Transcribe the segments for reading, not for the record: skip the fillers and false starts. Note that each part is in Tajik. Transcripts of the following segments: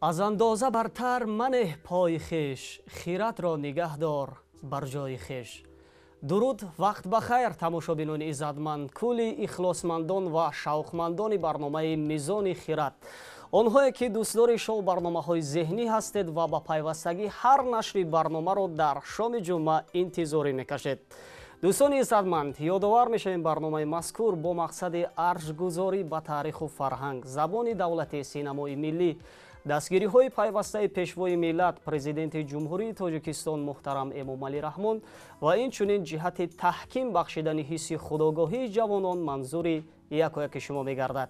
از اندازه برتر منه پای خیش، خیرت را نگه دار بر جای خیش. درود، وقت بخیر تماشابینان عزتمند، کلی اخلاصمندان و شوقمندان برنامه میزان خیرت، آنهایی که دوستدار شو برنامه‌های ذهنی هستید و با پیوستگی هر نشر برنامه را در شام جمعه انتظار میکشید. دوستان عزتمند، یادآور میشیم برنامه مذکور با مقصد ارزگذاری به تاریخ و فرهنگ، زبان دولت سینمای ملی، دستگیری های پیوسته پیشوای ملت پرزیدنت جمهوری تاجیکستان محترم امامعلی رحمان و اینچنین جهت تحکیم بخشیدن حس خودآگاهی جوانان منظور یک شما میگردد.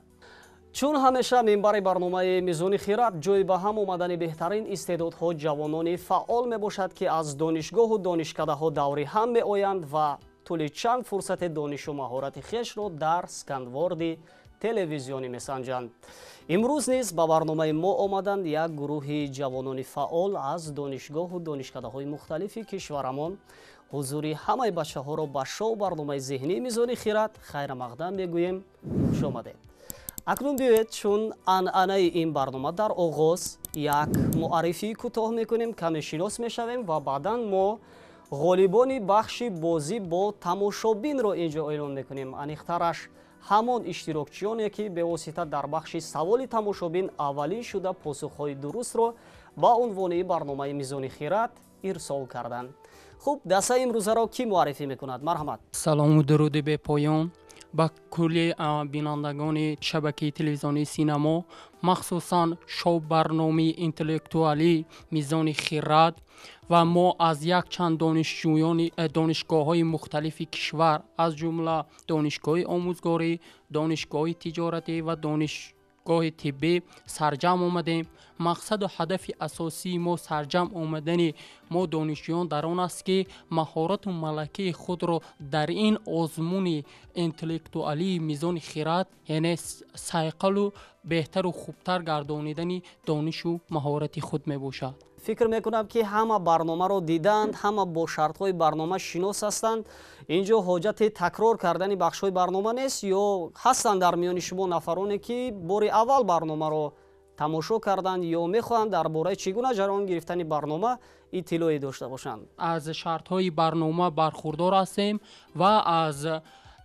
چون همیشه منبع برنامه میزان خیرت جای به هم آمدن بهترین استعدادها جوانان فعال می باشد که از دانشگاه و دانشکده ها دوری هم می آیند و طول چند فرصت دانش و مهارت خویش را در اسکندوارد تلویزیونی میسنجند. امروز نیز با برنامه ما آمدند یک گروه جوانان فعال از دانشگاه و دانشکده های مختلف کشورمان. حضور همه بچه ها را به شو برنامه ذهنی میزان خیرت خیر مقدم میگوییم. خوش آمدید. اکنون بیایید چون عنعنه این برنامه در آغاز یک معرفی کوتاه میکنیم، کمی شناس میشویم و بعدا ما غالبان بخش بازی با تماشابین را اینجا اعلام میکنیم. انیخترش همان اشتراکچیانی که به واسطه در بخش سوال تماشابین اولی شده پاسخهای درست را با عنوان برنامه میزان خیرت ارسال کردند. خوب، دسته امروزه را کی معرفی میکند؟ مرحمت. سلام و درود به پایان با کلی بینندگان شبکه تلویزیونی سینما، مخصوصا شو برنامه انتلکتوالی میزان خیرت و ما از یک چند دانشگاه‌های مختلف کشور از جمله دانشگاه آموزگاری، دانشگاه تجارتی و دانشگاه طبی سرجم آمدیم. مقصد و هدف اساسی ما سرجم آمدن ما دانشجویان در آن است که مهارت و ملکه خود را در این آزمون انتلکتوالی میزان خیرت، یعنی سایقل و بهتر و خوبتر گردانیدن دانش و مهارت خود می باشد. فکر میکنم که همه برنامه رو دیدند، همه با شرطهای برنامه شناس هستند. اینجا حاجت تکرار کردن بخشهای برنامه نیست، یا هستند در میان شما نفرانی که بار اول برنامه رو تماشا کردند یا میخواهند درباره چگونه جریان گرفتن برنامه اطلاعی داشته باشند. از شرطهای برنامه برخوردار هستیم و از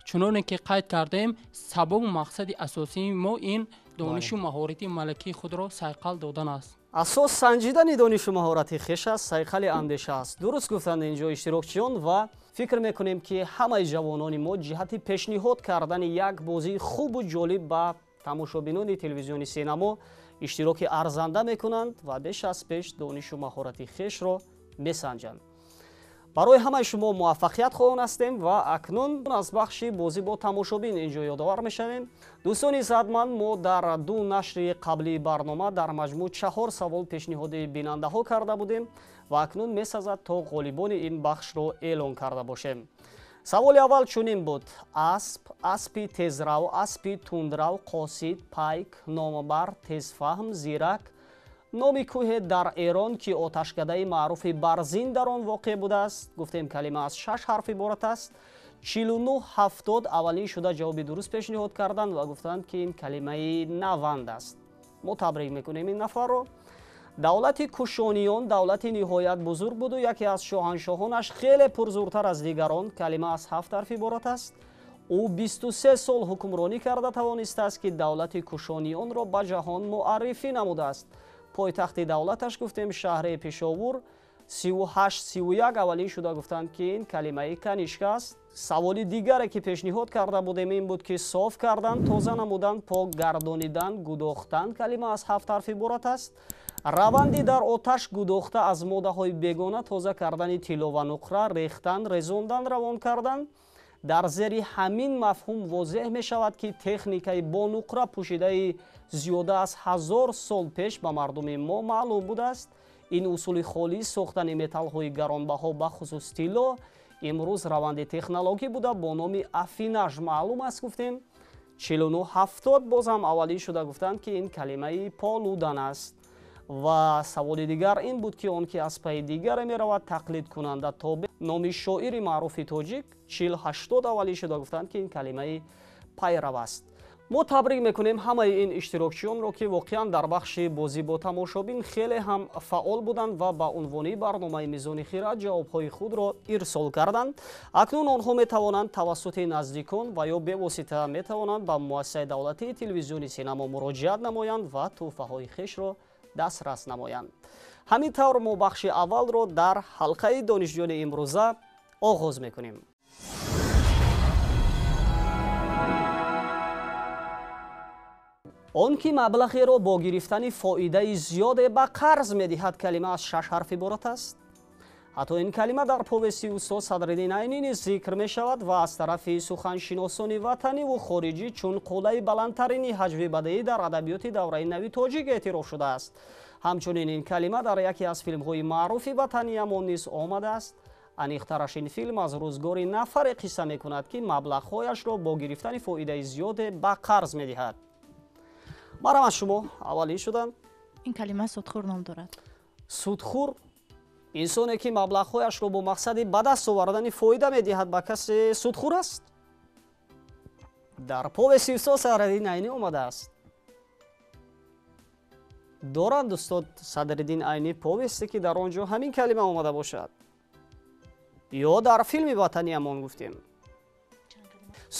چنانه که قید کردیم سبب و مقصد اساسی ما این دانش و مهارت ملکی خود را سایقل دادن است. اساس سنجیدن دانش و مهارت خویش است، سایقل اندیشه است. درست گفتند اینجا اشتراکچیان و فکر میکنیم که همه جوانان ما جهت پیشنهاد کردن یک بازی خوب و جالب با تماشابینان تلویزیونی سینما اشتراک ارزنده میکنند و بیش از پیش دانش و مهارت خویش را میسنجند. برای همه شما موفقیت خواهان هستیم و اکنون از بخش بازی با تماشابین اینجا یادآور میشویم. دوستان عزتمند، ما در دو نشر قبلی برنامه در مجموع 4 سوال پیشنهاد بیننده ها کرده بودیم و اکنون میسازد تا غالبان این بخش را اعلان کرده باشیم. سوال اول چنین بود: اسبی تیزرو، اسبی تندرو، قاصد، پایک، نامبر، تیزفهم، زیرک. نامی کوه در ایران که آتشکده معروف برزین در آن واقع بوده است. گفتیم کلمه از 6 حرف عبارت است. 49-70 اولین شده جواب درست پیشنهاد کردند و گفتند که این کلمه نوند است. ما تبریک میکنیم این نفر رو. دولت کوشانیان دولت نهایت بزرگ بود و یکی از شاهنشاهانش خیلی پرزورتر از دیگران. کلمه از 7 حرف عبارت است. او 23 سال حکمرانی کرده توانسته است که دولت کوشانیان را به جهان معرفی نموده است. پایتخت دولتش گفتیم شهر پشاور. 38-31 اولین شده گفتند که این کلمه کنیشک است. سوال دیگری که پیشنهاد کرده بودیم این بود که صاف کردن، تازه نمودن، پاک گردانیدن، گداختن. کلمه از 7 حرف عبارت است. روندی در آتش گداخته از ماده های بیگانه تازه کردن طلا و نقره، ریختن، رزاندن، روان کردن. در زیر همین مفهوم واضح می شود که تکنیکای با نقره پوشیده زیاده از 1000 سال پیش به مردم ما معلوم بوده است. این اصول خالی ساختن متال های گرانبها به خصوص طلا امروز روند تکنولوژی بوده با نام افیناژ معلوم است. گفتیم 49-70 بازم اولی شده گفتند که این کلمه پالودن است. و سوال دیگر این بود که آن که از پای دیگر می رود تقلید کننده تابع. نامی شاعر معروف تاجیک 40-80 اولی شده گفتند که این کلمه پیرو است. мо табрик мекунем ҳамаи ин иштирокчиёнро ки воқеан дар бахши бозӣ бо тамошобин хеле ҳам фаъол буданд ва ба унвони барномаи Мизони Хирад ҷавобҳои худро ирсол карданд. Акнун онҳо метавонанд тавассути наздикон ва ё бевосита метавонанд ба муассисаи давлатии телевизиони синамо муроҷиат намоянд ва тӯҳфаҳои хешро дастрас намоянд. ҳамин тавр мо бахши аввалро дар ҳалқаи донишҷӯёни имрӯза оғоз мекунем. он ки маблағеро бо гирифтани фоидаи зиёде ба қарз медиҳад калима аз 6 ҳарф иборат аст. ҳатто ин калима дар повести устод Садриддин Айнӣ низ зикр мешавад ва аз тарафи суханшиносони ватаниву хориҷӣ чун қулаи баландтарини ҳаҷви бадеӣ дар адабиёти давраи нави тоҷик эътироф шудааст. ҳамчунин ин калима дар яке аз филмҳои маъруфи ватаниямон низ омадааст. аниқтараш ин филм аз рӯзгори нафаре қисса мекунад ки маблағҳояшро бо гирифтани фоидаи зиёде ба қарз медиҳад. марам аз шумо аввалин шудам. ин калима судхӯр ном дорад. судхӯр инсоне ки маблағҳояшро бо мақсади ба даст овардани фоида медиҳад ба касе судхӯр аст. дар повести устод Садриддин Айнӣ омадааст. доранд устод Садриддин Айнӣ повесте ки дар он ҷо ҳамин калима омада бошад? ё дар филми ватаниямон гуфтем?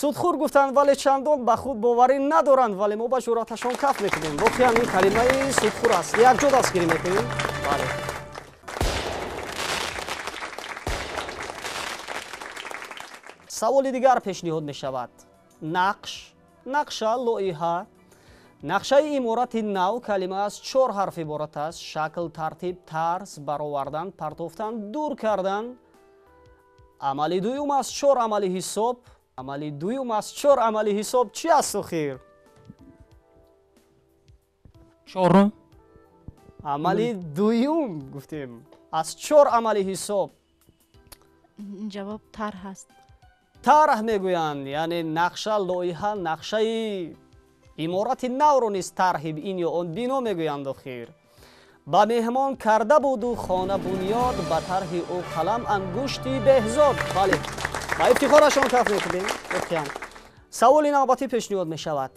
судхӯр гуфтанд вале чандон ба худ боварӣ надоранд, вале мо ба ҷуръаташон каф мекунем. воқеан ин калимаи судхӯр аст. якҷо дастгирӣ мекунем. бале. саволи дигар пешниҳод мешавад. нақш, нақша, лоиҳа. нақшаи иморати нав калима аз 4 ҳарф иборат аст. шакл, тартиб, тарз, баровардан, партофтан, дур кардан. амали дуюм аз 4 амали ҳисоб. амали дуюм аз 4 амали ҳисоб чӣ аст охир? чорум. амали дуюм гуфтем аз 4 амали ҳисоб. ҷавоб тарҳ аст. тарҳ мегӯянд, яъне нақша, лоиҳа, нақшаи иморати навро низ тарҳиб ин ё он бино мегӯянд охир. ба меҳмон карда буду хона бунёд, ба тарҳи ӯ қалам ангушти беҳзод. бале, ба ифтихорашон каф мекунем. саволи навбатӣ пешниҳод мешавад.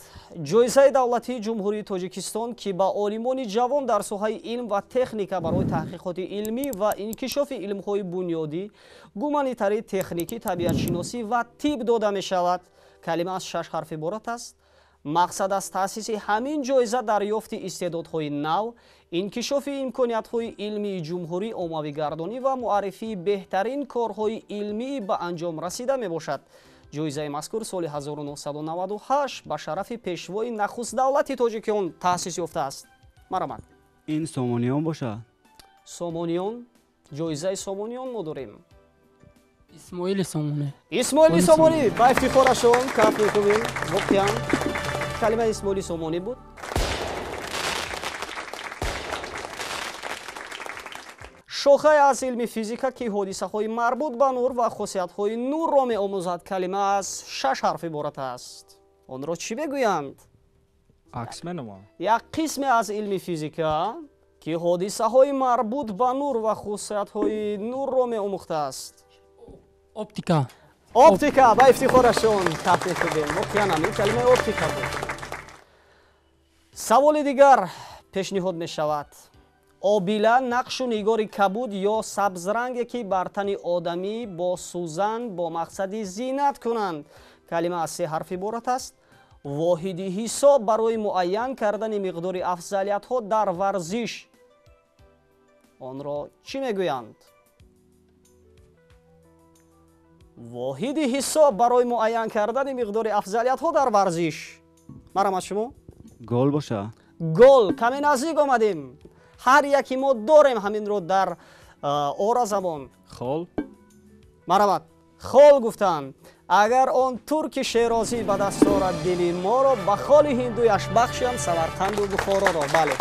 ҷоизаи давлатии ҷумҳурии Тоҷикистон ки ба олимони ҷавон дар соҳаи илм ва техника барои таҳқиқоти илмӣ ва инкишофи илмҳои бунёдӣ, гуманитарӣ, техникӣ, табиатшиносӣ ва тиб дода мешавад. калима аз 6 ҳарф иборат аст. мақсад аз таъсиси ҳамин ҷоиза дарёфти истеъдодҳои нав, инкишофи имкониятҳои илмии ҷумҳурӣ, оммавигардонӣ ва муаррифии беҳтарин корҳои илмӣ ба анҷом расида мебошад. ҷоизаи мазкур соли 1998 ба шарафи пешвои нахустдавлати тоҷикиён таъсис ёфтааст. марамад. ин сомониён бошад? сомониён, ҷоизаи сомониён мо дорем. исмоили сомонӣ. исмоили сомонӣ, ба ифтихорашон каф мекунем. воқеан калимаи исмоили сомонӣ буд. шохае аз илми физика ки ҳодисаҳои марбут ба нур ва хосиятҳои нурро меомӯзад. калима аз 6 ҳарф иборат аст. онро чӣ мегӯянд? акс менамояд. як қисме аз илми физика ки ҳодисаҳои марбут ба нур ва хусусиятҳои нурро меомӯхтааст. оптика. оптика, ба ифтихорашон каф мекунем. воқеан ҳамин калимаи оптика буд. саволи дигар пешниҳод мешавад. обила нақшу нигори кабуд ё сабзранге ки бар тани одамӣ бо сӯзан бо мақсади зинат кунанд. калима аз 3 ҳарф иборат аст. воҳиди ҳисоб барои муайян кардани миқдори афзалиятҳо дар варзиш. онро чӣ мегӯянд? воҳиди ҳисоб барои муайян кардани миқдори афзалиятҳо дар варзиш. марам аз шумо? гол бошад? гол. каме наздик омадем. ҳар яки мо дорем ҳаминро дар ора забон. хол. марамад. хол гуфтанд. агар он турки шерозӣ ба даст орад дили моро, ба холи ҳиндуяш бахшам Самарқанду Бухороро. бале,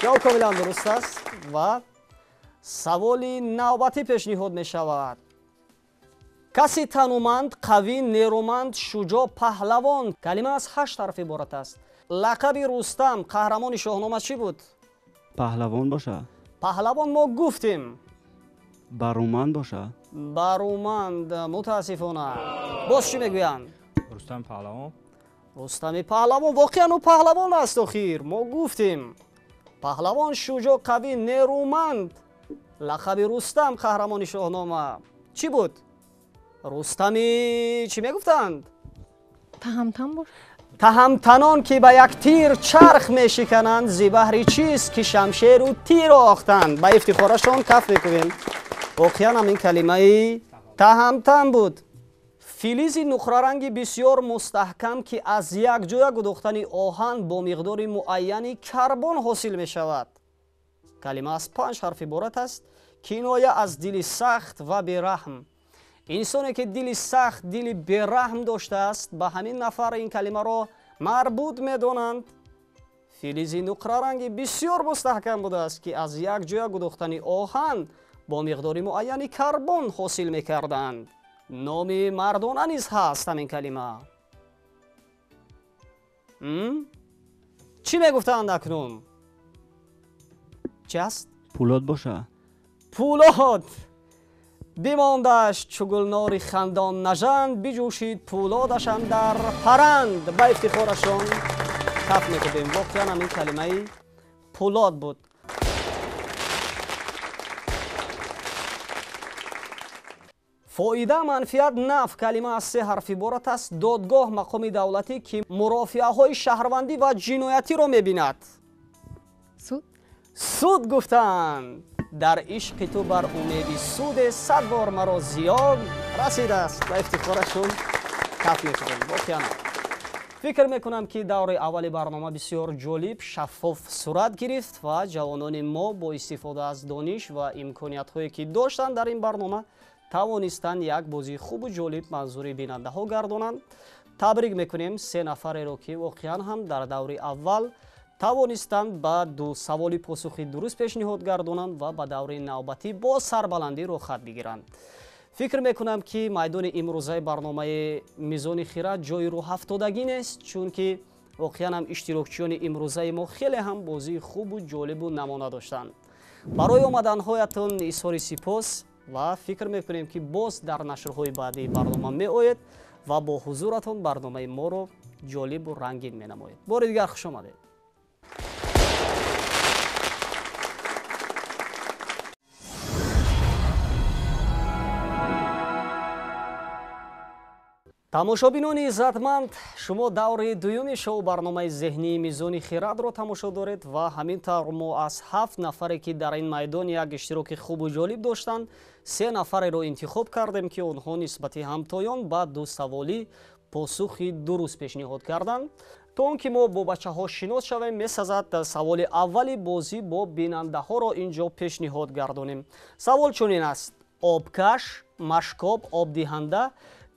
ҷавоб комилан дуруст аст. ва саволи навбатӣ пешниҳод мешавад. каси тануманд, қавӣ, нерӯманд, шуҷоъ, паҳлавон. калима аз 8 ҳарф иборат аст. лақаби Рустам, қаҳрамони шоҳнома чӣ буд? паҳлавон бошад? паҳлавон мо гуфтем. баруманд бошад? баруманд, мутаассифона. боз чӣ мегӯянд? рустам паҳлавон. рустами паҳлавон воқеан ӯ паҳлавон аст. охир мо гуфтем паҳлавон шуҷоъ, қавӣ, нерӯманд. лақаби рустам қаҳрамони шоҳнома чӣ буд? рустами чӣ мегуфтанд? таҳамтан буд. таҳамтанон ки ба як тир чарх мешикананд, зи баҳри чист ки шамшеру тир охтанд. ба ифтихорашон каф мекунем. воқеан ҳамин калимаи таҳамтан буд. филизи нуқраранги бисёр мустаҳкам ки аз якҷоя гудохтани оҳан бо миқдори муайяни карбон ҳосил мешавад. калима аз 5 ҳарф иборат аст. киноя аз дили сахт ва бераҳм. инсоне ки дили сахт, дили бераҳм доштааст, ба ҳамин нафар ин калимаро марбут медонанд. филизи нуқраранги бисёр мустаҳкам будааст ки аз якҷоя гудохтани оҳан бо миқдори муайяни карбон ҳосил мекарданд. номи мардона низ ҳаст ҳамин калима. чӣ мегуфтанд акнун? чӣ аст? пулод боша. пулод. бимондаш чу гулнори хандон нажанд, биҷӯшид пулодашам дар паранд. ба ифтихорашон каф мекунем. воқеан ҳамин калимаи пулод буд. фоида, манфиат, наф калима аз 3 ҳарф иборат аст. додгоҳ мақоми давлатӣ ки мурофиаҳои шаҳрвандӣ ва ҷиноятиро мебинад. суд гуфтанд. дар ишқи ту бар умеди суде 100 бор маро зиёд расидааст. ба ифтихорашон каф мекунем. воқеан фикр мекунам ки даври аввали барнома бисёр ҷолиб, шаффоф сурат гирифт ва ҷавонони мо бо истифода аз дониш ва имкониятҳое ки доштанд дар ин барнома тавонистанд як бозии хубу ҷолиб манзури бинандаҳо гардонанд. табрик мекунем 3 нафареро ки воқеан ҳам дар даври аввал тавонистанд ба 2 саволи посухи дуруст пешниҳод гардонанд ва ба даври навбатӣ бо сарбаландиро хат бигиранд. фикр мекунам ки майдони имрӯзаи барномаи мизони хират ҷои рӯҳафтодагӣ нест, чунки воқеан ҳам иштирокчиёни имрӯзаи мо хеле ҳам бозии хубу ҷолибу намона доштанд. барои омаданҳоятон изҳори сипос ва фикр мекунем ки боз дар нашрҳои баъдии барнома меоед ва бо ҳузуратон барномаи моро ҷолибу рангин менамоед. бори дигар хуш омадед. тамошобинони иззатманд, шумо даври дуюми шоу барномаи зеҳнии мизони хиратро тамошо доред ва ҳамин тавр мо аз 7 нафаре ки дар ин майдон як иштироки хубу ҷолиб доштанд, 3 нафареро интихоб кардем ки онҳо нисбати ҳамтоён ба 2 саволӣ посухи дуруст пешниҳод карданд. то он ки мо бо бачаҳо шинос шавем, месазад саволи аввали бозӣ бо бинандаҳоро инҷо пешниҳод гардонем. савол чунин аст: обкаш, машкоб, обдиҳанда.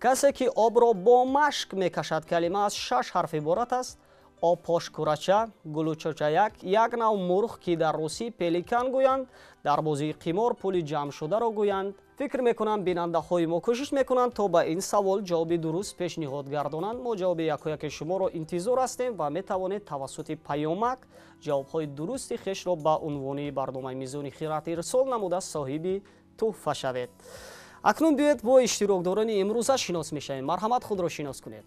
касе ки обро бо машк мекашад. калима аз 6 ҳарф иборат аст. обпошкурача, гулучачаяк, як нав мурғ ки дар русӣ пеликан гӯянд, дар бозии қимор пули ҷамъшударо гӯянд. фикр мекунам бинандаҳои мо кӯшиш мекунанд то ба ин савол ҷавоби дуруст пешниҳод гардонанд. мо ҷавоби якояки шуморо интизор ҳастем ва метавонед тавассути паёмак ҷавобҳои дурусти хешро ба унвони барномаи мизони хират ирсол намуда соҳиби тӯҳфа шавед. акнун биёед бо иштирокдорони имрӯза шинос мешавем. марҳамат, худро шинос кунед.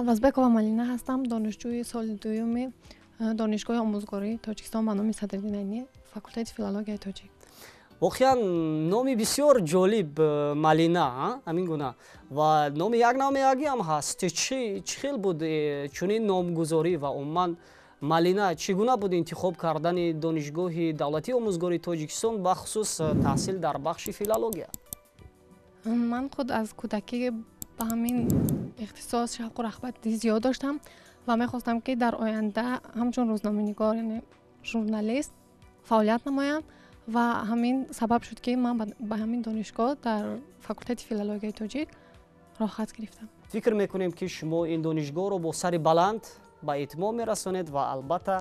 аввазбекова Малина ҳастам, донишҷӯи соли дуюми донишгоҳи омӯзгории Тоҷикистон ба номи Садриддинайни, факултати филологияи тоҷик. воқеан номи бисёр ҷолиб, Малина, ҳамин гуна ва номи як намеягӣ ҳам ҳаст. чӣ хел буд чунин номгузорӣ ва умуман Малина чӣ гуна буд интихоб кардани донишгоҳи давлатии омӯзгории Тоҷикистон ба хусус таҳсил дар бахши филология? ман худ аз кӯдакӣ ба ҳамин ихтисос шавқу рағбати зиёд доштам ва мехостам ки дар оянда ҳамчун рӯзноманигор, яъне журналист фаъолият намоям ва ҳамин сабаб шуд ки ман ба ҳамин донишгоҳ дар факултати филологияи тоҷик роҳхат гирифтам. фикр мекунем ки шумо ин донишгоҳро бо сари баланд ба итмом мерасонед ва албатта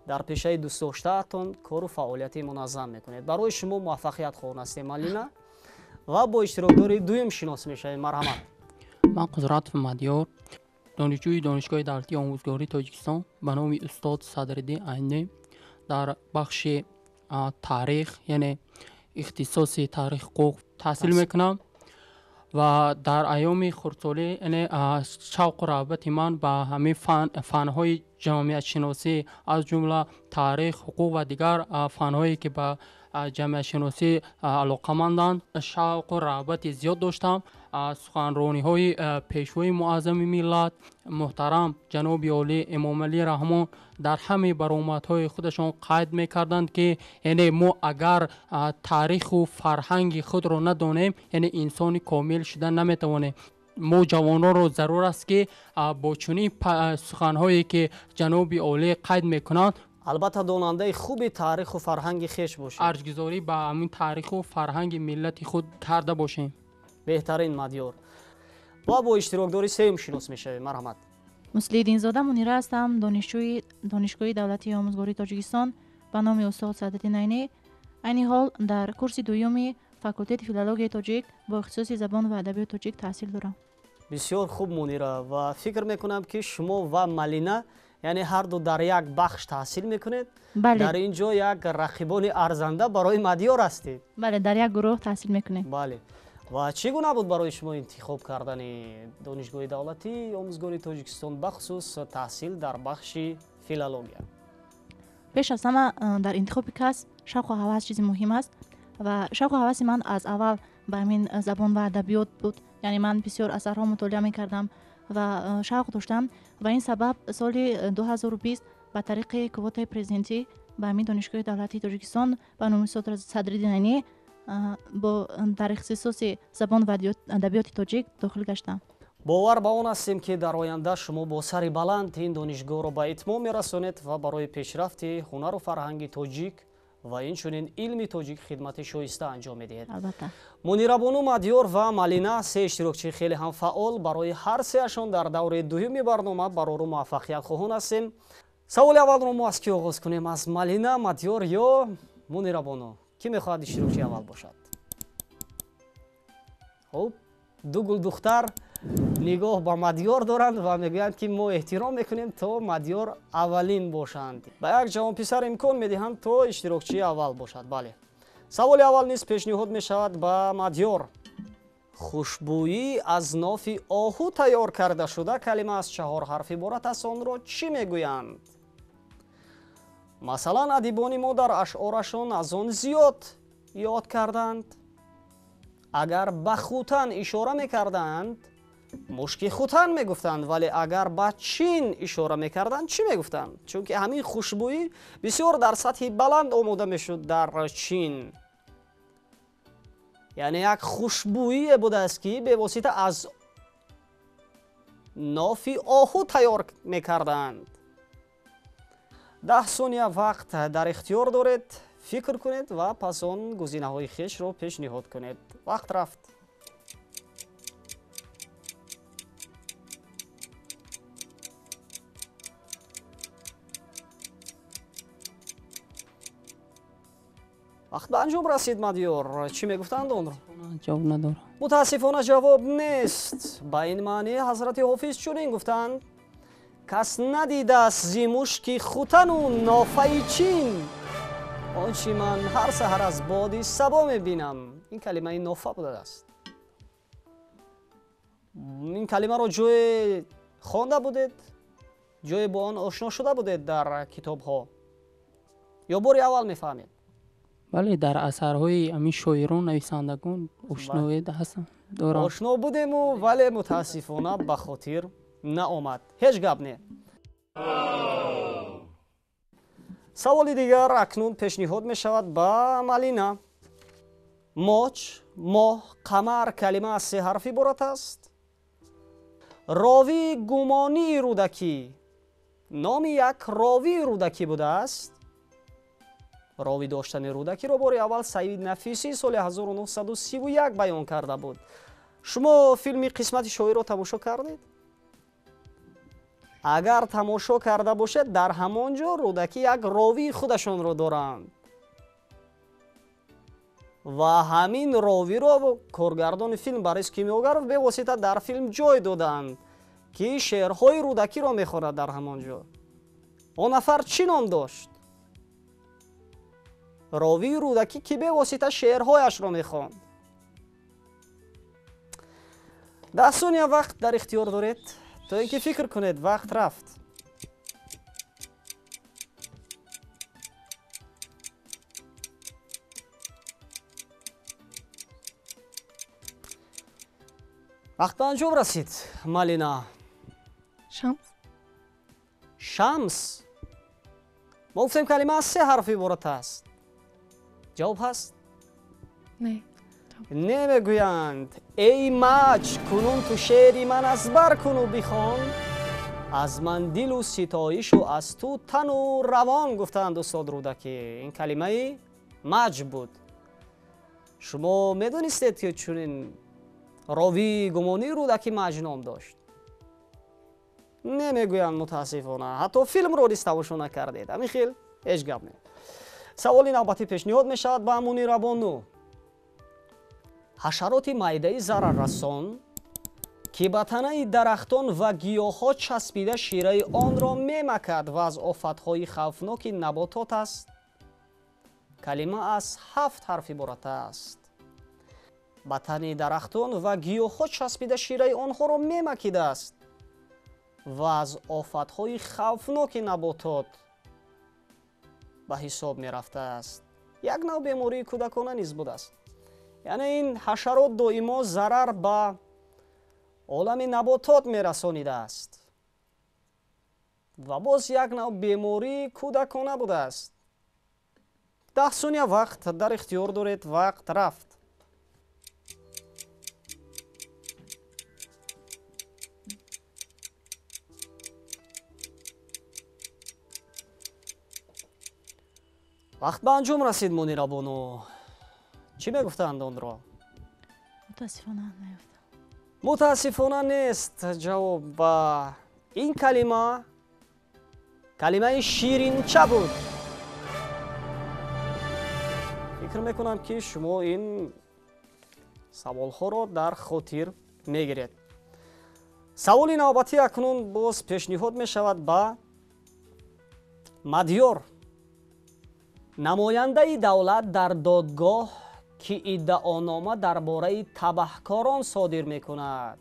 дар пешаи дӯстдоштаатон кору фаъолияти муназзам мекунед. барои шумо муваффақият хоҳон ҳастем, Малина, ва бо иштирокдори дуюм шинос мешавем. марҳамат. ман Қудратов Мадёр, донишҷӯи донишгоҳи давлатии омӯзгории Тоҷикистон ба номи устод Садриддин Айнӣ дар бахши таърих, яъне ихтисоси таърих ҳуқуқ таҳсил мекунам و در ایام خردسالی یعنی شوق و رغبت من به همه فن‌های جامعه شناسی از جمله تاریخ، حقوق و دیگر فن‌هایی که به جامعه شناسی علاقه‌مندند شوق و رغبت زیاد داشتم. سخنرانی‌های پیشوای معظم ملت محترم جناب عالی امام علی رحمان در همه برآمدهای خودشان قید می‌کردند که یعنی ما اگر تاریخ و فرهنگ خود را ندانیم یعنی انسان کامل شدن نمی‌توانیم. ما جوانان را ضرور است که با چنین سخن‌هایی که جناب عالی قید می‌کنند البته داننده خوبی تاریخ و فرهنگ خیش باشیم. ارزگذاری به همین تاریخ و فرهنگ ملت خود کرده باشیم. بهترین مدیار. با اشتراکداری سیم شناس میشه. مرحمت. مسلیدین زاده منیره هستم، دانشگاه دولتی آموزگاری تاجیکستان به نام استاد سعادت‌دین عینی. عین حال در کورس دوم فاکولته فیلولوژی تاجیک با اختصاص زبان و ادبیات تاجیک تحصیل دارم. بسیار خوب منیره و فکر میکنم که شما و ملینا یعنی هر دو در یک بخش تحصیل میکنید. بله. در اینجا یک رقیبان ارزنده برای مدیار هستید. بله، در یک گروه تحصیل میکنیم. بله. و چگونه بود برای شما انتخاب کردن دانشگاه دولتی آموزگاری تاجیکستان بخصوص تحصیل در بخش فیلولوژی؟ پیش از همه در انتخاب کس شوق و هوس چیزی مهم است و شوق و هوس من از اول به همین زبان و ادبیات بود. یعنی من بسیار اثرها مطالعه میکردم و شوق داشتم و این سبب سال 2020 به طریق کوتا پرزیدنتی به همین دانشگاه دولتی تاجیکستان به نام استاد صدرالدین عینی با در اختصاص زبان و ادبیات تاجیک داخل گشتم. باور به آن هستیم که در آینده شما با سر بلند این دانشگاه را به اتمام میرسانید و برای پیشرفت هنر و فرهنگ تاجیک و اینچنین علم تاجیک خدمت شایسته انجام میدهید. البته. منیره بانو مدیار و ملینا سه اشتراکچی خیلی هم فعال برای هر سه اشون در دوره دوم برنامه برای موفقیت خواهان هستیم. سوال اول رو ما از کی آغاز کنیم؟ از ملینا، مدیار یا منیره بانو؟ کی میخواد اشتراکچی اول باشد؟ خب دو گل دختر نگاه با مدیار دارند و میگویند که ما احترام میکنیم تا مدیار اولین باشند. به یک جوان پسر امکان میدهند تا اشتراکچی اول باشد. بله. سوال اول نیست پیشنهاد میشود به مدیار. خوشبویی از ناف آهو تیار کرده شده کلمه از 4 حرف عبارت است، آن را چی میگویند؟ مثلا ادیبان ما در اشعارشان از آن زیاد یاد کردند. اگر به خوتن اشاره میکردند مشکی خوتن میگفتند، ولی اگر به چین اشاره میکردند چی میگفتند؟ چون که همین خوشبویی بسیار در سطح بلند آموده میشد در چین. یعنی یک خوشبویی بوده است که به واسطه از ناف آهو تیار میکردند. 10 ثانیه وقت در اختیار دارید، فکر کنید و پس آن گزینه های خویش را پیشنهاد کنید. وقت رفت. وقت به انجام رسید مدیار. چی میگفتند آن را؟ جواب ندارم. متاسفانه جواب نیست. با این معنی حضرت حافظ چنین گفتند: کس ندیده است زی مشکی خوتن و نافه چین، آنچه من هر سحر از باد صبا میبینم. این کلمه نافه بوده است. این کلمه را جای خوانده بودید؟ جای با آن آشنا شده بودید در کتاب ها؟ یا باری اول میفهمید؟ بله، در اثرهای همین شاعران نویسندگان آشنایی هستم دارم. آشنا بودیم ولی متاسفانه به خاطر نآمد. هیچ گپ نه. سوال دیگر اکنون پیشنهاد می شود به ملینا. ماچ، ماه، قمر کلمه از 3 حرف عبارت است. راوی گمانی رودکی نام یک راوی رودکی بوده است. راوی داشتن رودکی را بار اول سعید نفیسی سال 1931 بیان کرده بود. شما فیلم قسمت شاعر را تماشا کردید؟ اگر تماشا کرده باشد در همانجا رودکی یک راوی خودشان را دارند و همین راوی را کارگردان فیلم باریس کیمیاگر به واسطه در فیلم جای دادند که شعرهای رودکی را میخواند. در همانجا آن نفر چی نام داشت؟ راوی رودکی که به واسطه شعرهایش را میخواند. 10 ثانیه وقت در اختیار دارید تا اینکه فکر کنید. وقت رفت. وقت به انجام رسید. مالینا. شمس. شمس. ما گفتیم کلمه از 3 حرف عبارت است. جواب هست؟ نه. نمیگویند ای مچ کنون تو شعری من از بر کن و بخوان، از من دل و ستایش و از تو تن و روان. گفتند استاد رودکی. این کلمه مچ بود. شما میدونستید که چنین راوی گمانی رودکی مچ نام داشت؟ نمیگویند متاسفانه. حتی فیلم رو نیز تماشا نکردید. همین خیلی هیچ گپ نیست. سوال نوبتی پیشنهاد میشود به منیر بانو. حشرات معده ضرررسان که به تنه درختان و گیاه‌ها چسبیده شیره آن را میمکد و از آفت‌های خوفناک نباتات است. کلمه از 7 حرف عبارت است. به تنه درختان و گیاه‌ها چسبیده شیره آنها را میمکیده است و از آفت‌های خوفناک نباتات به حساب میرفته است. یک نوع بیماری کودکانه نیز بوده است. یعنی این حشرات دائما ضرر به عالم نباتات میرسانیده است و باز یک نوع بیماری کودکانه بوده است. 10 ثانیه وقت در اختیار دارید. وقت رفت. وقت به انجام رسید. منیر بانو چی میگفتند آن را؟ متاسفانه نیفتم. متاسفانه نیست جواب. با این کلمه شیرینچه بود. فکر میکنم که شما این سوال ها را در خاطر میگیرید. سوال نوبتی اکنون باز پیشنهاد می شود به مدیار. نماینده دولت در دادگاه که ادعانامه درباره تبهکاران صادر می کند.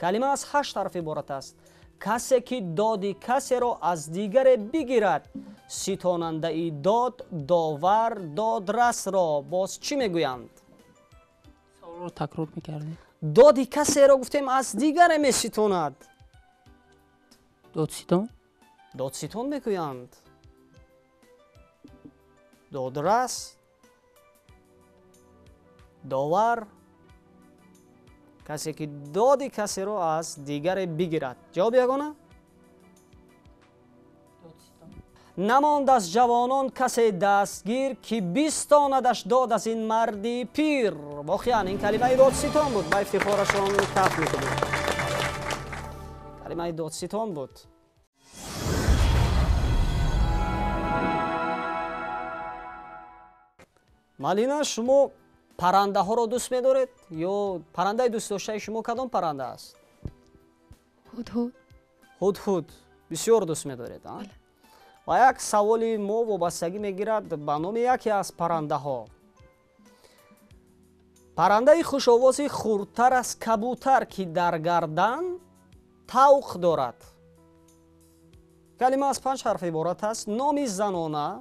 کلمه از 8 حرف عبارت است. کسی که داد کسی را از دیگر بگیرد. ستاننده داد، داور، دادرس را باز چی میگویند؟ سوال رو تکرار میکردی؟ داد کسی را گفتیم از دیگر می ستاند. دادستان؟ دادستان میگویند. دادرس، داور، کسی که داد کسی را از دیگر بگیرد. جواب یگانه؟ نماند از جوانان کسی دستگیر که بیستاندش داد از این مردی پیر. واقعا این کلمه دادستان بود. با افتخارشان کف میکنیم. کلمه دادستان بود. مالینا شما پرنده ها را دوست می‌دارید یا پرنده دوست داشته شما کدام پرنده است؟ هدهد. هدهد بسیار دوست می‌دارید. و یک سوالی ما وابستگی می‌گیرد به نام یکی از پرنده ها. پرنده خوش‌آوازی خردتر از کبوتر که در گردن طوق دارد. کلمه از 5 حرف عبارت است. نام زنانه.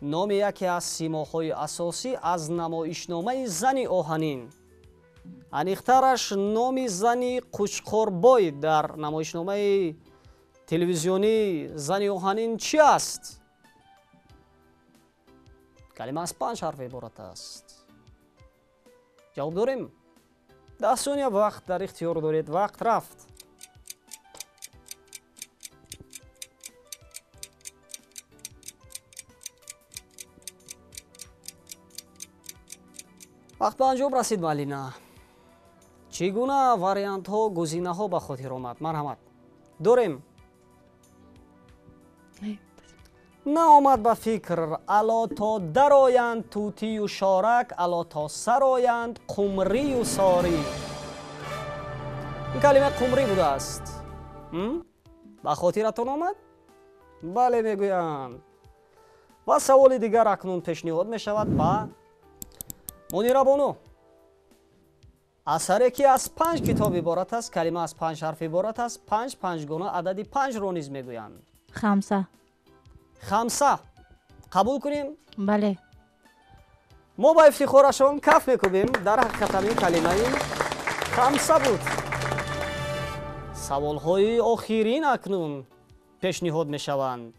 نام یکی از سیماهای اساسی از نمایشنامه زن آهنین. انیخترش نام زنی قوچقاربای در نمایشنامه تلویزیونی زن آهنین چی است؟ کلمه از 5 حرف عبارت است. جواب داریم؟ 10 ثانیه وقت در اختیار دارید. وقت رفت. وقت به انجام رسید مالینا. چگونه واریانت ها گزینه ها به خاطر آمد؟ مرحمت داریم؟ نه آمد به فکر. الا تا درآیند طوطی و شارک، الا تا سرآیند قمری و ساری. این کلمه قمری بوده است. به خاطرتان آمد؟ بله میگویند. و سوال دیگر اکنون پیشنهاد می شود به منیر بانو. асаре ки аз 5 китоб иборат аст, калима аз 5 ҳарф иборат аст, 5 гуна адади 5ро низ мегӯянд. خمسة. хамса қабул кунем. بله. мо ба ифтихорашон каф мекубем. дар ҳақиқат ҳамин калимаи хамса буд. саволҳои охирин акнун пешниҳод мешаванд.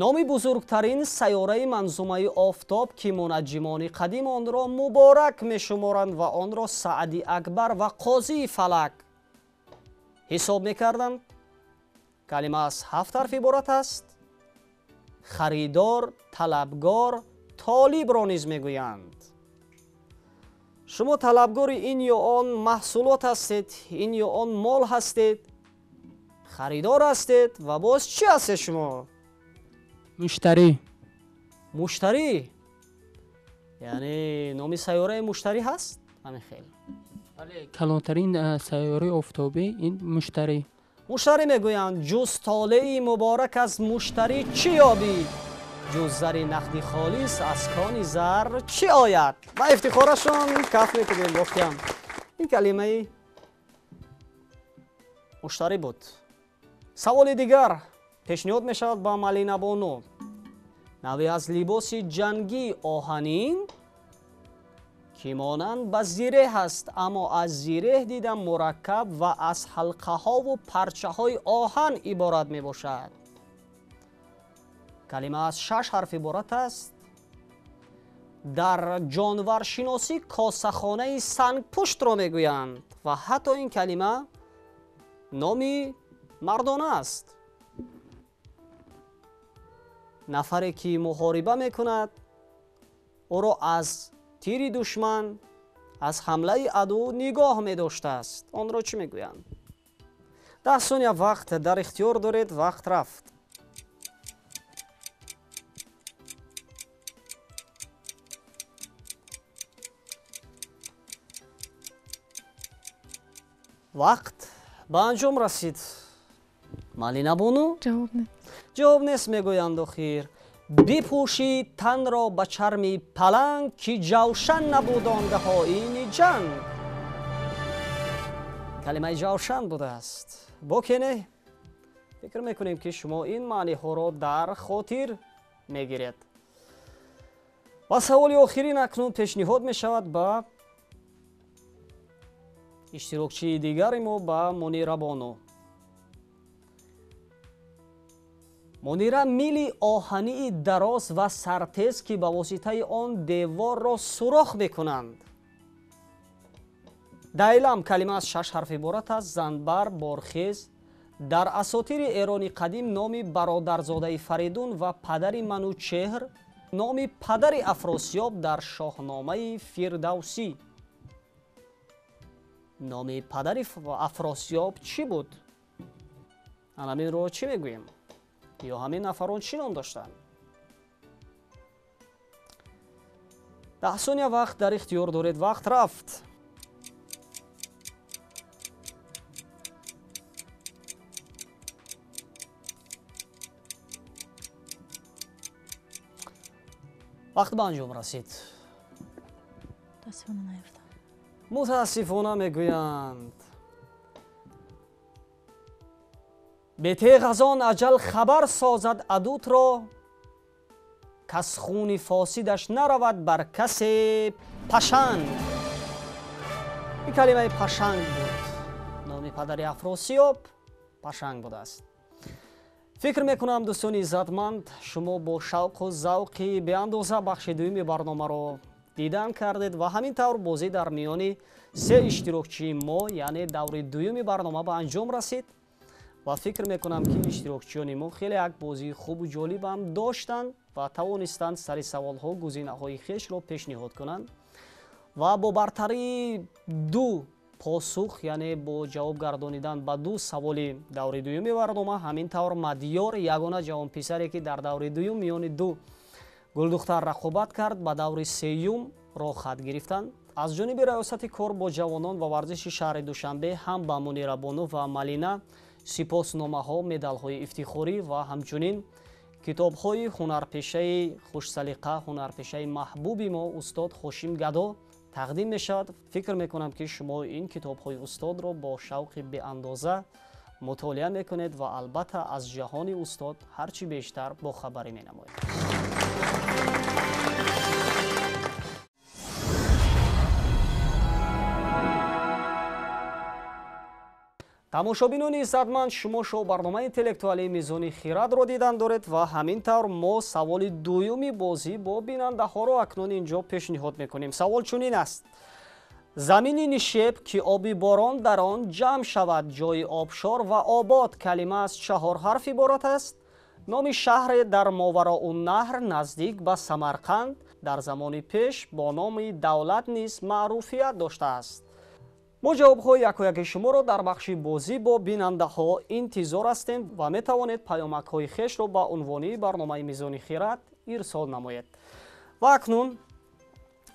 номи бузургтарин сайёраи манзумаи офтоб ки мунаҷҷимони қадим онро муборак мешуморанд ва онро саъди акбар ва қозии фалак ҳисоб мекарданд. калима аз 7 ҳарф иборат аст. харидор, талабгор, толибро низ мегӯянд. шумо талабгори ин ё он маҳсулот ҳастед, ин ё он мол ҳастед, харидор ҳастед ва боз чӣ ҳастед шумо? مشتری. муштарӣ. яъне номи сайёраи муштарӣ ҳаст? ҳамин хел. بله کلانترین سیاره آفتابی این مشتری. муштарӣ мегӯянд ҷуз толеи муборак аз муштарӣ чӣ ёбӣ? ҷуз зари нақди холис аз кони зар чӣ ояд? ба ифтихорашон каф мекунем бохтиам. ин калимаи муштарӣ буд. саволи дигар пешниҳод мешавад ба Малина Бону. наве аз либоси ҷангии оҳанин ки монанд ба зиреҳ аст, аммо аз зиреҳ дида мураккаб ва аз ҳалқаҳову парчаҳои оҳан иборат мебошад. калима аз 6 ҳарф иборат аст. дар ҷонваршиносӣ косахонаи сангпуштро мегӯянд ва ҳатто ин калима номи мардона аст. нафаре ки муҳориба мекунад, ӯро аз тири душман, аз ҳамлаи аду нигоҳ медоштааст. онро чӣ мегӯянд? 10 сония вақт дар ихтиёр доред. вақт рафт. вақт ба анҷом расид. Малина Бону ҷавоб не. ҷавоб нест мегӯянд охир. бипӯшӣ танро ба чарми паланг ки ҷавшан набуд онгаҳо ини ҷанг. калимаи ҷавшан будааст. бо кене фикр мекунем ки шумо ин маъниҳоро дар хотир мегиред. ва саволи охирин акнун пешниҳод мешавад ба иштирокчии дигари мо, ба Мунира Бону. мунира мили оҳании дароз ва сартез ки ба воситаи он деворро сурох мекунанд. дайлам калима аз 6 ҳарф иборат аст. занбар, борхез. дар асотири эрони қадим номи бародарзодаи Фаридун ва падари Манучеҳр, номи падари Афросиёб дар шоҳномаи Фирдавсӣ. номи падари Афросиёб чӣ буд? анаминро чӣ мегӯем? ё ҳамин нафарон чӣ ном доштанд? 10 сония вақт дар ихтиёр доред. вақт рафт. вақт ба анҷом расид. متاسفانه نیفتم. мутаассифона мегӯянд. бетеғ аз он аҷал хабар созад адудро, кас хуни фосидаш наравад бар касе пашанг. ин калимаи пашанг буд. номи падари Афросиёб пашанг будааст. фикр мекунам дӯстони иззатманд шумо бо шавқу завқи беандоза бахши дуюми барномаро дидан кардед ва ҳамин тавр бозӣ дар миёни се иштирокчии мо, яъне даври дуюми барнома ба анҷом расид ва фикр мекунам ки иштирокчиёни мо хеле як бозии хубу ҷолибам доштанд ва тавонистанд сари саволҳо гузинаҳои хешро пешниҳод кунанд ва бо бартарии ду посух, яъне бо ҷавоб гардонидан ба ду саволи даври дуюми барнома, ҳамин тавр Мадиёр ягона ҷавонписаре ки дар даври дуюм миёни ду гулдухтар рақобат кард, ба даври сеюм роҳ хат гирифтанд. аз ҷониби раёсати кор бо ҷавонон ва варзиши шаҳри Душанбе ҳам ба Мунира Бону ва Малина сипосномаҳо, медалҳои ифтихорӣ ва ҳамчунин китобҳои ҳунарпешаи хушсалиқа, ҳунарпешаи маҳбуби мо устод Хошим Гадо тақдим мешавад. фикр мекунам ки шумо ин китобҳои устодро бо шавқи беандоза мутолиа мекунед ва албатта аз ҷаҳони устод ҳарчи бештар бохабарӣ менамоед. тамошобинони иззатманд, шумо шоу барномаи интеллектуалии мизони хирадро дидан доред ва ҳамин тавр мо саволи дуюми бозӣ бо бинандаҳоро акнун инҷо пешниҳод мекунем. савол чунин аст: замини нишеб ки оби борон дар он ҷамъ шавад, ҷои обшор ва обод калима аз 4 ҳарф иборат аст. номи шаҳре дар Мовароуннаҳр наздик ба Самарқанд дар замони пеш бо номи давлат низ маъруфият доштааст. мо ҷавобҳои якояки шуморо дар бахши бозӣ бо бинандаҳо интизор ҳастем ва метавонед паёмакҳои хешро ба унвони барномаи мизони хирад ирсол намоед. ва акнун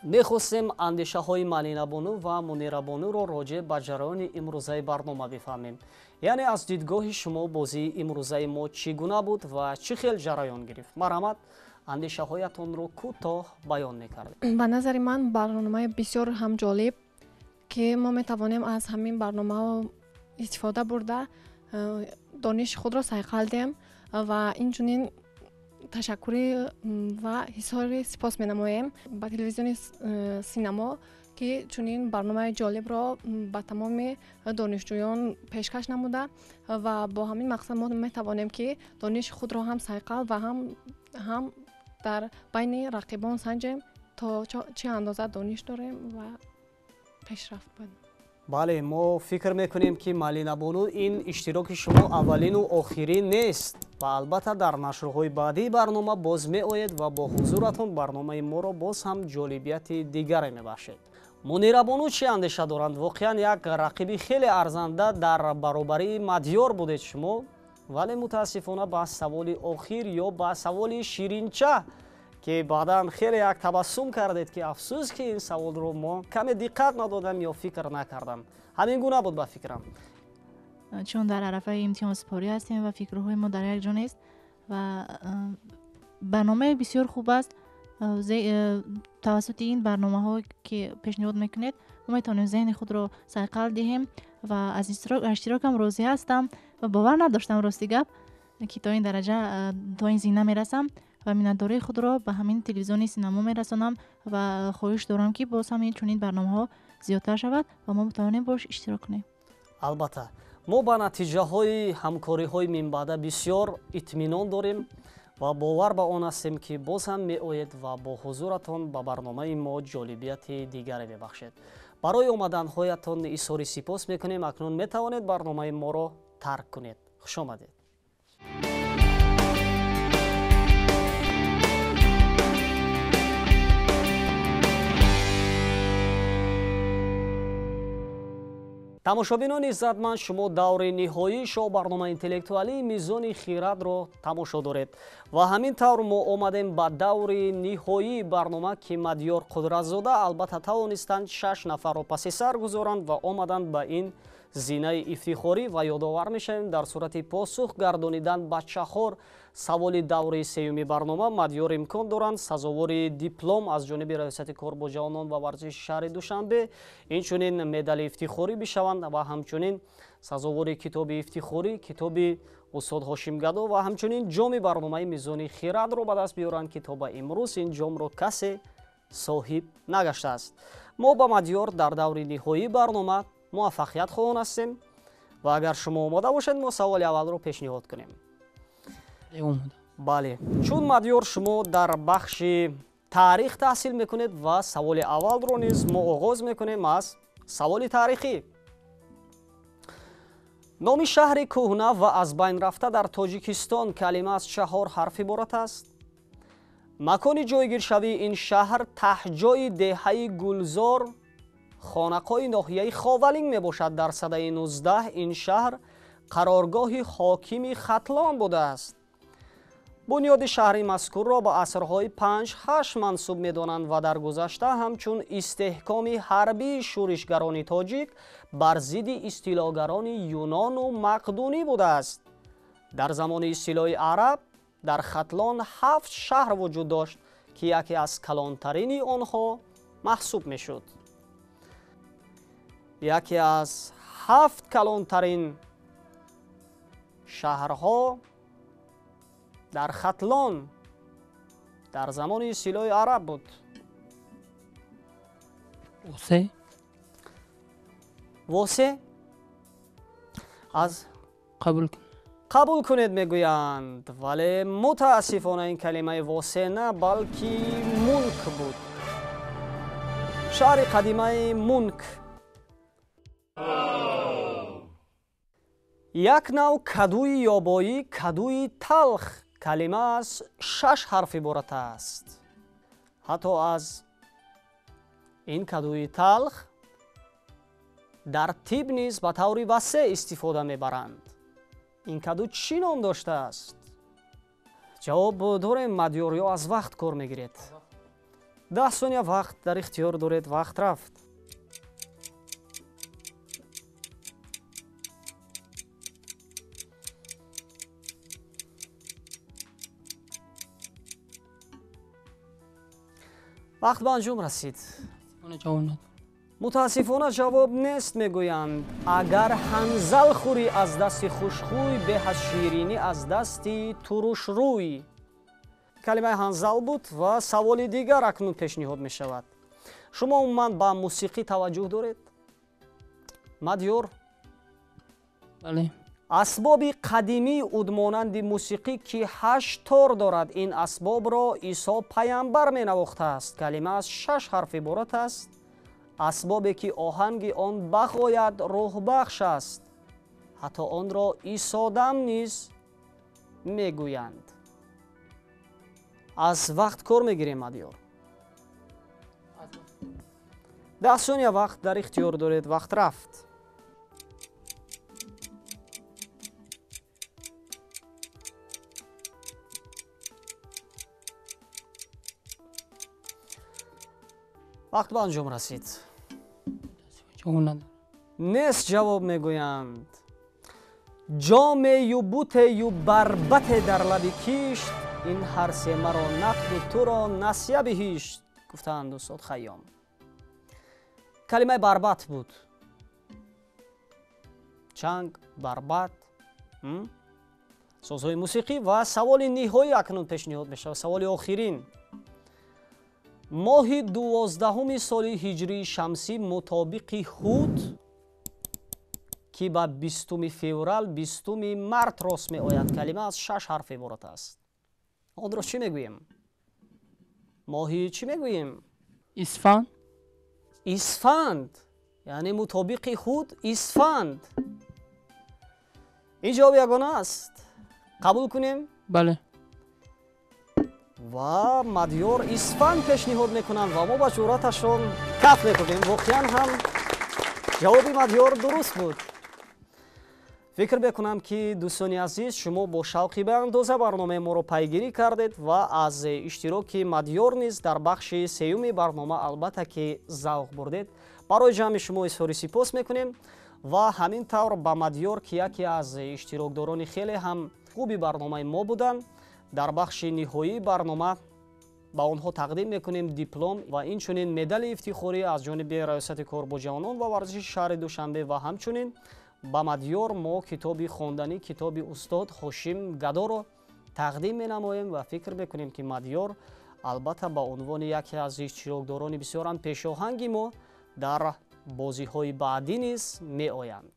мехостем андешаҳои Малинабону ва Мунирабонуро роҷеъ ба ҷараёни имрӯзаи барнома бифаҳмем. яъне аз дидгоҳи шумо бозии имрӯзаи мо чӣ гуна буд ва чӣ хел ҷараён гирифт? марҳамат, андешаҳоятонро кӯтоҳ баён мекардед. ба назари ман барномаи бисёр ҳам ҷолиб ки мо метавонем аз ҳамин барнома истифода бурда дониши худро сайқал диҳем ва инчунин ташаккури ва изҳори сипос менамоем ба телевизиони синамо ки чунин барномаи ҷолибро ба тамоми донишҷӯён пешкаш намуда ва бо ҳамин мақсад мо метавонем ки дониши худро ҳам сайқал ва ҳам дар байни рақибон санҷем то чӣ андоза дониш дорем ва пешрафт будем. бале, мо фикр мекунем ки Малинабону ин иштироки шумо аввалину охирин нест ва албатта дар нашрҳои баъдии барнома боз меоед ва бо ҳузуратон барномаи моро боз ҳам ҷолибияти дигаре мебахшед. Мунирабону чӣ андеша доранд? воқеан як рақиби хеле арзанда дар баробари Мадёр будед шумо, вале мутаассифона ба саволи охир ё ба саволи ширинча ки баъдан хеле як табассум кардед ки афсӯс ки ин саволро мо каме диққат надодам ё фикр накардам. ҳамин гуна буд ба фикрам. чун дар арафаи имтиҳонспорӣ ҳастем ва фикрҳои мо дар як ҷо нест ва барномаи бисёр хуб аст. тавассути ин барномаҳо ки пешниҳод мекунед мо метавонем зеҳни худро сайқал диҳем ва аз иштирокам розӣ ҳастам ва бовар надоштам рости гап ки то ин дараҷа то ин зина мерасам ва миннатдории худро ба ҳамин телевизиони синамо мерасонам ва хоҳиш дорам ки боз ҳамин чунин барномаҳо зиёдтар шавад ва мо метавонем бош иштирок кунем. албатта мо ба натиҷаҳои ҳамкориҳои минбаъда бисёр итминон дорем ва бовар ба он ҳастем ки боз ҳам меоед ва бо ҳузуратон ба барномаи мо ҷолибияти дигаре мебахшед. барои омаданҳоятон изҳори сипос мекунем. акнун метавонед барномаи моро тарк кунед. хушомадед. тамошобинони иззатманд, шумо даври ниҳоии шоу барномаи интеллектуалии мизони хирадро тамошо доред ва ҳамин тавр мо омадем ба даври ниҳоии барнома ки Мадёр Қудратзода албатта тавонистанд 6 нафарро паси сар гузоранд ва омаданд ба ин зинаи ифтихорӣ ва ёдовар мешавем дар сурати посух гардонидан ба 4 саволи даври сеюми барнома Мадёр имкон доранд сазовори диплом аз ҷониби раёсати кор бо ҷавонон ва варзиши шаҳри Душанбе, инчунин медали ифтихорӣ бишаванд ва ҳамчунин сазовори китоби ифтихорӣ, китоби Устод Ҳошим Гадо ва ҳамчунин ҷоми барномаи мизони хирадро ба даст биёранд ки то ба имрӯз ин ҷомро касе соҳиб нагаштааст. мо ба Мадёр дар даври ниҳоии барнома муваффақият хоҳон ҳастем ва агар шумо омода бошед мо саволи аввалро пешниҳод кунем. бале, чун Мадёр шумо дар бахши таърих таҳсил мекунед ва саволи аввалро низ мо оғоз мекунем аз саволи таърихӣ. номи шаҳри кӯҳна ва аз байн рафта дар Тоҷикистон калима аз 4 ҳарф иборат аст. макони ҷойгиршавии ин шаҳр таҳҷои деҳаи Гулзор хонақои ноҳияи Ховалинг мебошад. дар садаи 19 ин шаҳр қароргоҳи ҳокими Хатлон будааст. бунёди шаҳри мазкурро ба асрҳои 5-8 мансуб медонанд ва дар гузашта ҳамчун истеҳкоми ҳарбии шӯришгарони тоҷик бар зидди истилогарони юнону мақдунӣ будааст. дар замони истилои араб дар Хатлон 7 шаҳр вуҷуд дошт ки яке аз калонтарини онҳо маҳсуб мешуд. яке аз 7 калонтарин шаҳрҳо дар хатлон дар замони силои араб буд. восе восе аз қабул кун. қабул кунед мегӯянд, вале мутаассифона ин калимаи восе на, балки мулк буд. шаҳри қадимаи мунк. як нав кадуи ёбоӣ, кадуи талх калима аз 6 ҳарф иборат аст. ҳатто аз ин кадуи талх дар тиб низ ба таври васеъ истифода мебаранд. ин каду чӣ ном доштааст? ҷавоб дорем мадёр, ё аз вақт кор мегиред? 10 сония вақт дар ихтиёр доред. вақт рафт. вақт ба анҷом расид. мутаассифона ҷавоб нест мегӯянд. агар ҳанзал хӯрӣ аз дасти хушхӯй, беҳад ширинӣ аз дасти турушрӯй. калимаи ҳанзал буд ва саволи дигар акнун пешниҳод мешавад. шумо умуман ба мусиқӣ таваҷҷӯҳ доред? мадёр? бале. асбоби қадимии удмонанди мусиқӣ ки 8 тор дорад, ин асбобро исо паямбар менавохтааст. калима аз 6 ҳарф иборат аст. асбобе ки оҳанги он бағоят рӯҳбахш аст. ҳатто онро исодам низ мегӯянд. аз вақт кор мегирем мадёр. 10 сония вақт дар ихтиёр доред. вақт рафт. вақт ба анҷом расид. нест ҷавоб мегӯянд. ҷомею бутею барбате дар лаби кишт, ин ҳарсе маро нақду туро насия биҳишт, гуфтаанд устод Хайём. калимаи барбат буд. чанг, барбат, созҳои мусиқӣ ва саволи ниҳоӣ акнун пешниҳод мешавад. саволи охирин. моҳи 12 соли ҳиҷрии шамсӣ мутобиқи ҳуд ки ба 20 феврал 20 март рост меояд. калима аз 6 ҳарф иборат аст. онро чӣ мегӯем? моҳи чӣ мегӯем? исфанд. исфанд, яъне мутобиқи ҳуд исфанд. ин ҷавоб ягона аст. қабул кунем? бале. ва мадёр исфанд пешниҳод мекунанд ва мо ба ҷуръаташон каф мекунем. воқеан ҳам ҷавоби мадёр дуруст буд. фикр мекунам ки дӯстони азиз шумо бо шавқи беандоза барномаи моро пайгирӣ кардед ва аз иштироки мадёр низ дар бахши сеюми барнома албатта ки завқ бурдед. барои ҷамъи шумо изҳори сипос мекунем ва ҳамин тавр ба мадёр ки яке аз иштирокдорони хеле ҳам хуби барномаи мо буданд, дар бахши ниҳоии барнома ба онҳо тақдим мекунем диплом ва инчунин медали ифтихорӣ аз ҷониби раёсати кор бо ҷавонон ва варзиши шаҳри душанбе ва ҳамчунин ба мадёр мо китоби хонданӣ, китоби устод Ҳошим Гадоро тақдим менамоем ва фикр мекунем ки мадёр албатта ба унвони яке аз иштирокдорони бисёрам пешоҳанги мо дар бозиҳои баъдӣ низ меоянд.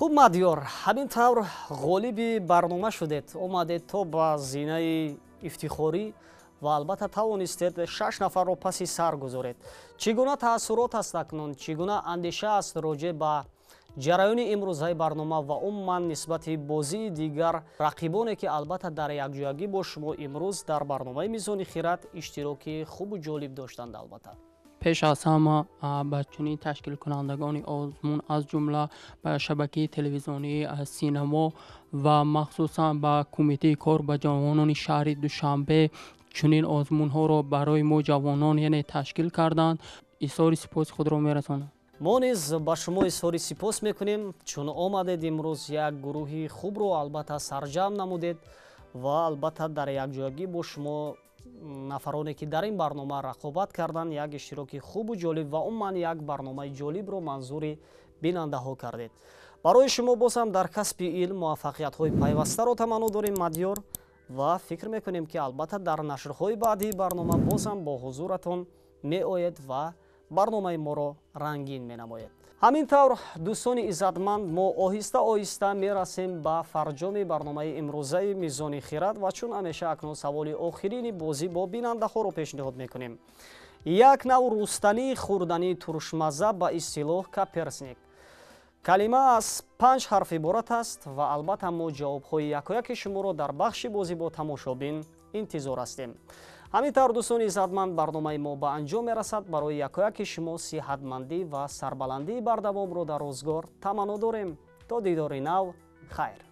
хуб мадёр, ҳамин тавр ғолиби барнома шудед. омадед то ба зинаи ифтихорӣ ва албатта тавонистед 6 нафарро паси сар гузоред. чӣ гуна таассурот аст акнун? Чӣ гуна андеша аст роҷеъ ба ҷараёни имрӯзаи барнома ва умуман нисбати бозии дигар рақибоне ки албатта дар якҷоягӣ бо шумо имрӯз дар барномаи Мизони Хират иштироки хубу ҷолиб доштанд? албатта пеш аз ҳама ба чунин ташкилкунандагони озмун аз ҷумла ба шабакаи телевизионии синамо ва махсусан ба кумитаи кор ба ҷавонони шаҳри Душанбе чунин озмунҳоро барои мо ҷавонон яъне ташкил карданд. изҳори сипоси худро мерасонам. мо низ ба шумо изҳори сипос мекунем, чун омадед имрӯз як гурӯҳи хубро албатта сарҷамъ намудед ва албатта дар якҷоягӣ бо шумо нафароне ки дар ин барнома рақобат карданд як иштироки хубу ҷолиб ва умуман як барномаи ҷолибро манзури бинандаҳо кардед. барои шумо боз ҳам дар касби илм муваффақиятҳои пайвастаро таманно дорем мадёр ва фикр мекунем ки албатта дар нашрҳои баъдии барнома боз ҳам бо ҳузуратон меоед ва барномаи моро рангин менамоед. ҳамин тавр дӯстони иззатманд, мо оҳиста оҳиста мерасем ба фарҷоми барномаи имрӯзаи мизони хирад ва чун ҳамеша акнун саволи охирини бозӣ бо бинандаҳоро пешниҳод мекунем. як нав рустании хӯрдании туршмазза ба истилоҳ каперсник. калима аз 5 ҳарф иборат аст ва албатта мо ҷавобҳои якояки шуморо дар бахши бозӣ бо тамошобин интизор ҳастем. ҳамин тавр дӯстони иззатманд, барномаи мо ба анҷом мерасад. барои якояки шумо сиҳатмандӣ ва сарбаландии бардавомро дар рӯзгор таманно дорем. то дидори нав, хайр.